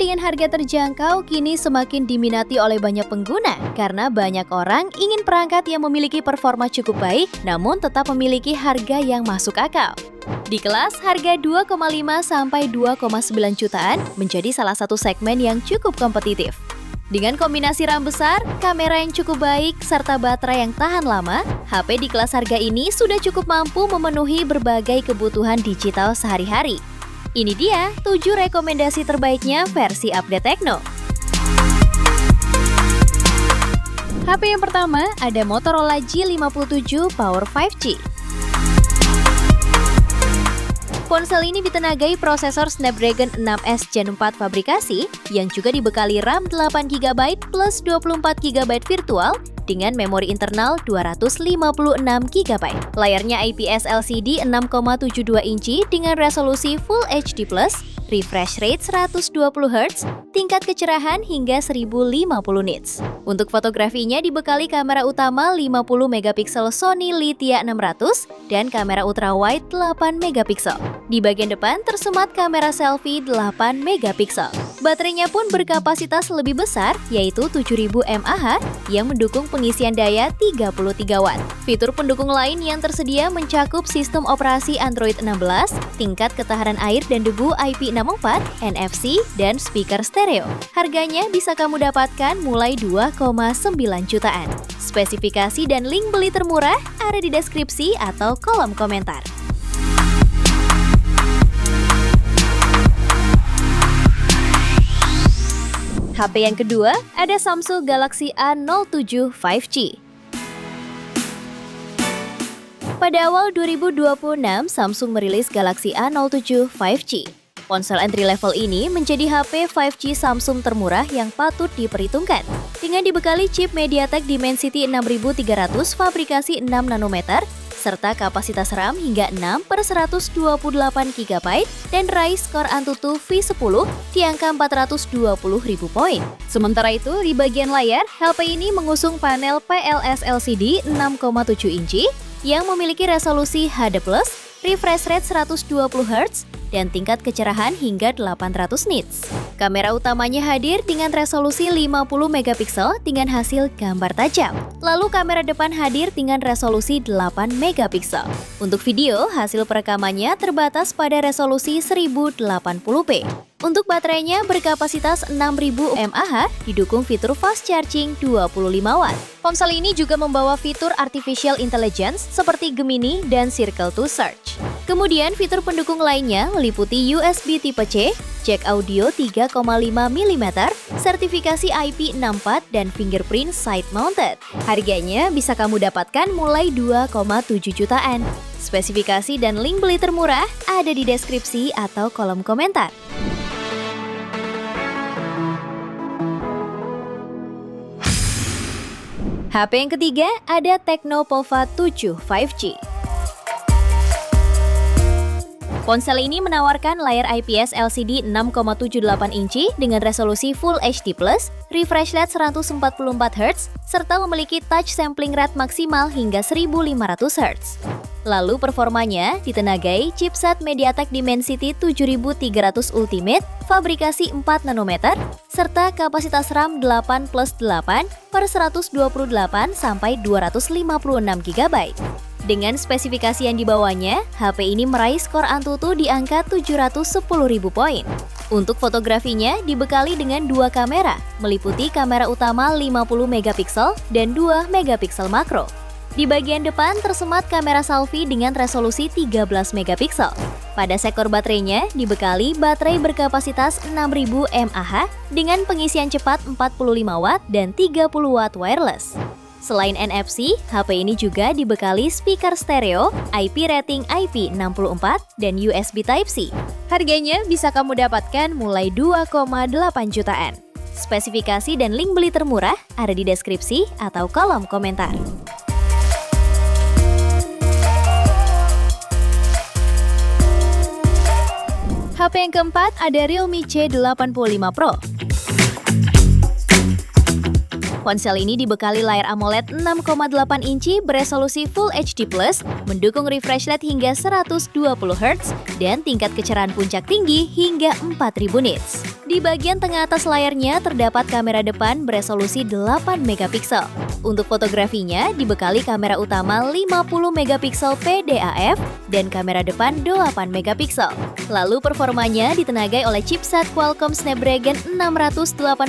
dengan harga terjangkau kini semakin diminati oleh banyak pengguna karena banyak orang ingin perangkat yang memiliki performa cukup baik namun tetap memiliki harga yang masuk akal. Di kelas, harga 2,5 sampai 2,9 jutaan menjadi salah satu segmen yang cukup kompetitif. Dengan kombinasi RAM besar, kamera yang cukup baik, serta baterai yang tahan lama, HP di kelas harga ini sudah cukup mampu memenuhi berbagai kebutuhan digital sehari-hari. Ini dia 7 rekomendasi terbaiknya versi update Tecno. HP yang pertama ada Motorola G57 Power 5G. Ponsel ini ditenagai prosesor Snapdragon 6S Gen 4 fabrikasi yang juga dibekali RAM 8GB plus 24GB virtual dengan memori internal 256GB. Layarnya IPS LCD 6,72 inci dengan resolusi Full HD+, refresh rate 120Hz, tingkat kecerahan hingga 1050 nits. Untuk fotografinya dibekali kamera utama 50MP Sony Lithia 600 dan kamera ultrawide 8MP. Di bagian depan tersemat kamera selfie 8MP. Baterainya pun berkapasitas lebih besar yaitu 7000 mAh yang mendukung pengisian daya 33 Watt. Fitur pendukung lain yang tersedia mencakup sistem operasi Android 16, tingkat ketahanan air dan debu IP64, NFC, dan speaker stereo. Harganya bisa kamu dapatkan mulai 2,9 jutaan. Spesifikasi dan link beli termurah ada di deskripsi atau kolom komentar. HP yang kedua ada Samsung Galaxy A07 5G. Pada awal 2026, Samsung merilis Galaxy A07 5G. Ponsel entry level ini menjadi HP 5G Samsung termurah yang patut diperhitungkan. Dengan dibekali chip MediaTek Dimensity 6300 fabrikasi 6 nanometer, serta kapasitas RAM hingga 6/128GB dan Ryzen Core Antutu V10 di angka 420.000 poin. Sementara itu, di bagian layar, HP ini mengusung panel PLS LCD 6,7 inci yang memiliki resolusi HD+, refresh rate 120Hz, dan tingkat kecerahan hingga 800 nits. Kamera utamanya hadir dengan resolusi 50MP dengan hasil gambar tajam. Lalu kamera depan hadir dengan resolusi 8MP. Untuk video, hasil perekamannya terbatas pada resolusi 1080p. Untuk baterainya berkapasitas 6000 mAh, didukung fitur fast charging 25 Watt. Ponsel ini juga membawa fitur artificial intelligence seperti Gemini dan Circle to Search. Kemudian fitur pendukung lainnya meliputi USB tipe C, jack audio 3,5mm, sertifikasi IP64 dan fingerprint side mounted. Harganya bisa kamu dapatkan mulai 2,7 jutaan. Spesifikasi dan link beli termurah ada di deskripsi atau kolom komentar. HP yang ketiga ada Tecno Pova 7 5G. Ponsel ini menawarkan layar IPS LCD 6,78 inci dengan resolusi Full HD+, refresh rate 144Hz, serta memiliki touch sampling rate maksimal hingga 1500Hz. Lalu performanya ditenagai chipset MediaTek Dimensity 7300 Ultimate, fabrikasi 4 nanometer, serta kapasitas RAM 8+8/128 sampai 256GB. Dengan spesifikasi yang dibawanya, HP ini meraih skor Antutu di angka 710.000 poin. Untuk fotografinya dibekali dengan 2 kamera, meliputi kamera utama 50MP dan 2MP makro. Di bagian depan tersemat kamera selfie dengan resolusi 13MP. Pada sektor baterainya dibekali baterai berkapasitas 6000 mAh dengan pengisian cepat 45 Watt dan 30 Watt wireless. Selain NFC, HP ini juga dibekali speaker stereo, IP rating IP64, dan USB Type-C. Harganya bisa kamu dapatkan mulai 2,8 jutaan. Spesifikasi dan link beli termurah ada di deskripsi atau kolom komentar. HP yang keempat ada Realme C85 Pro. Ponsel ini dibekali layar AMOLED 6,8 inci beresolusi Full HD+, mendukung refresh rate hingga 120Hz, dan tingkat kecerahan puncak tinggi hingga 4000 nits. Di bagian tengah atas layarnya terdapat kamera depan beresolusi 8 megapiksel. Untuk fotografinya dibekali kamera utama 50 megapiksel PDAF dan kamera depan 8 megapiksel. Lalu performanya ditenagai oleh chipset Qualcomm Snapdragon 685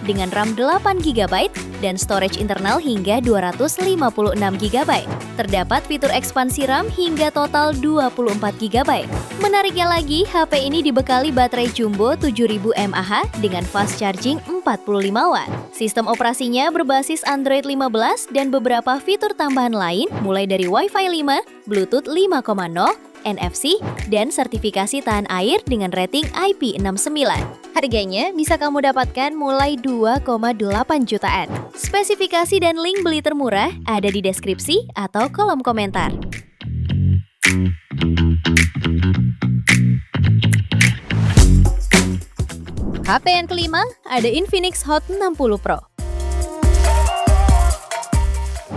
dengan RAM 8 GB dan storage internal hingga 256 GB. Terdapat fitur ekspansi RAM hingga total 24 GB. Menariknya lagi, HP ini dibekali baterai jumbo 7000 mAh dengan fast charging 45 watt. Sistem operasinya berbasis Android 15 dan beberapa fitur tambahan lain mulai dari Wi-Fi 5, Bluetooth 5.0, NFC, dan sertifikasi tahan air dengan rating IP69. Harganya bisa kamu dapatkan mulai 2,8 jutaan. Spesifikasi dan link beli termurah ada di deskripsi atau kolom komentar. HP yang kelima ada Infinix Hot 60 Pro.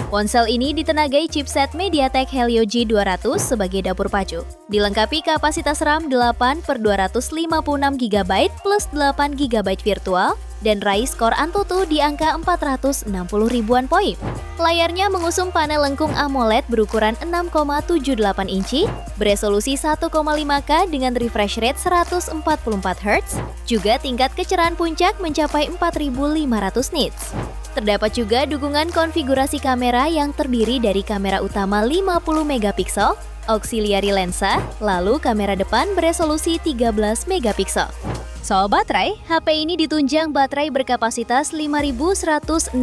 Ponsel ini ditenagai chipset MediaTek Helio G200 sebagai dapur pacu. Dilengkapi kapasitas RAM 8/256 GB plus 8 GB virtual dan raih skor Antutu di angka 460 ribuan poin. Layarnya mengusung panel lengkung AMOLED berukuran 6,78 inci, beresolusi 1,5K dengan refresh rate 144 Hz, juga tingkat kecerahan puncak mencapai 4500 nits. Terdapat juga dukungan konfigurasi kamera yang terdiri dari kamera utama 50 megapiksel, auxiliary lensa, lalu kamera depan beresolusi 13 megapiksel. Soal baterai, HP ini ditunjang baterai berkapasitas 5160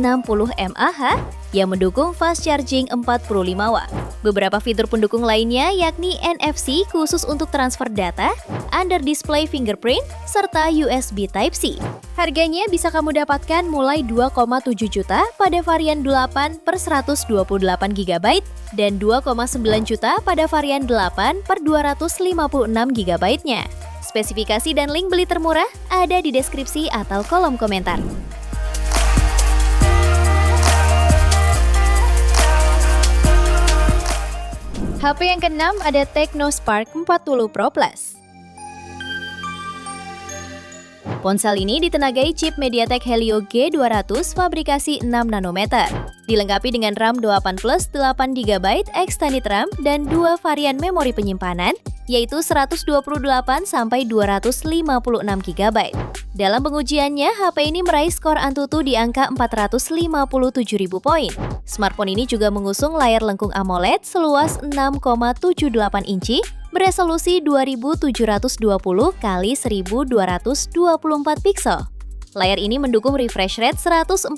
mAh yang mendukung fast charging 45 watt. Beberapa fitur pendukung lainnya yakni NFC khusus untuk transfer data, under display fingerprint, serta USB Type-C. Harganya bisa kamu dapatkan mulai 2,7 juta pada varian 8/128 GB dan 2,9 juta pada varian 8/256 GB-nya. Spesifikasi dan link beli termurah ada di deskripsi atau kolom komentar. HP yang keenam ada Tecno Spark 40 Pro Plus. Ponsel ini ditenagai chip MediaTek Helio G200 fabrikasi 6 nanometer. Dilengkapi dengan RAM 8 plus 8 GB extended RAM dan 2 varian memori penyimpanan, yaitu 128 sampai 256 GB. Dalam pengujiannya, HP ini meraih skor Antutu di angka 457.000 poin. Smartphone ini juga mengusung layar lengkung AMOLED seluas 6,78 inci, beresolusi 2720 x 1224 piksel. Layar ini mendukung refresh rate 144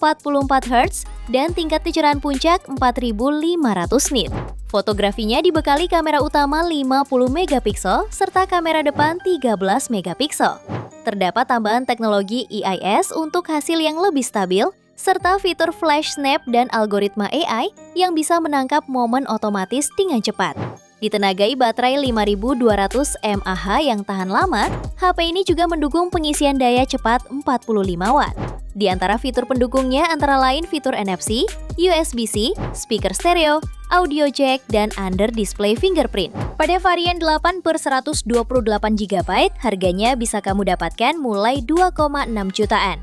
Hz dan tingkat kecerahan puncak 4500 nit. Fotografinya dibekali kamera utama 50 megapiksel serta kamera depan 13 megapiksel. Terdapat tambahan teknologi EIS untuk hasil yang lebih stabil, serta fitur flash snap dan algoritma AI yang bisa menangkap momen otomatis dengan cepat. Ditenagai baterai 5200 mAh yang tahan lama, HP ini juga mendukung pengisian daya cepat 45 watt. Di antara fitur pendukungnya antara lain fitur NFC, USB-C, speaker stereo, audio jack, dan under display fingerprint. Pada varian 8/128 GB, harganya bisa kamu dapatkan mulai 2,6 jutaan.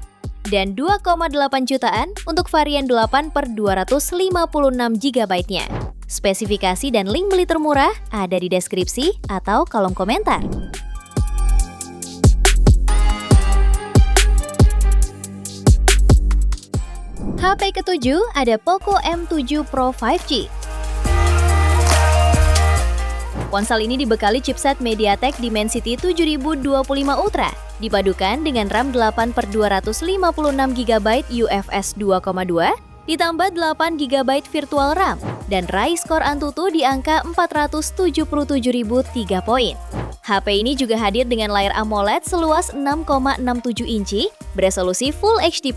Dan 2,8 jutaan untuk varian 8/256 GB-nya. Spesifikasi dan link beli termurah ada di deskripsi atau kolom komentar. HP ketujuh ada Poco M7 Pro 5G. Ponsel ini dibekali chipset MediaTek Dimensity 7025 Ultra, dipadukan dengan RAM 8/256 GB UFS 2,2, ditambah 8 GB virtual RAM, dan raih skor Antutu di angka 477.003 poin. HP ini juga hadir dengan layar AMOLED seluas 6,67 inci, beresolusi Full HD+,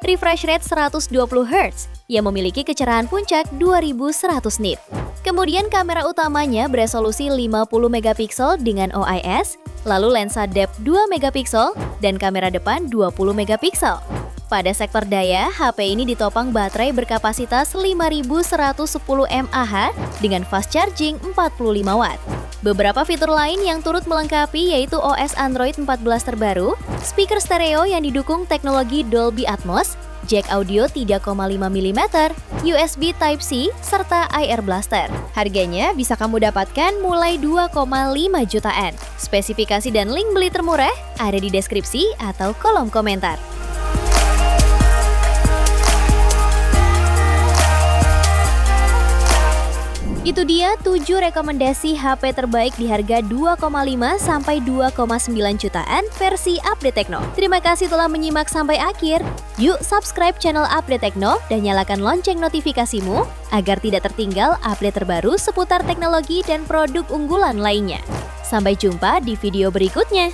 refresh rate 120 Hz, yang memiliki kecerahan puncak 2100 nit. Kemudian kamera utamanya beresolusi 50 megapiksel dengan OIS, lalu lensa depth 2 megapiksel, dan kamera depan 20 megapiksel. Pada sektor daya, HP ini ditopang baterai berkapasitas 5110 mAh dengan fast charging 45 watt. Beberapa fitur lain yang turut melengkapi yaitu OS Android 14 terbaru, speaker stereo yang didukung teknologi Dolby Atmos, jack audio 3,5 mm, USB Type-C, serta IR Blaster. Harganya bisa kamu dapatkan mulai 2,5 jutaan. Spesifikasi dan link beli termurah ada di deskripsi atau kolom komentar. Itu dia 7 rekomendasi HP terbaik di harga 2,5 sampai 2,9 jutaan versi Update Tekno. Terima kasih telah menyimak sampai akhir. Yuk subscribe channel Update Tekno dan nyalakan lonceng notifikasimu agar tidak tertinggal update terbaru seputar teknologi dan produk unggulan lainnya. Sampai jumpa di video berikutnya.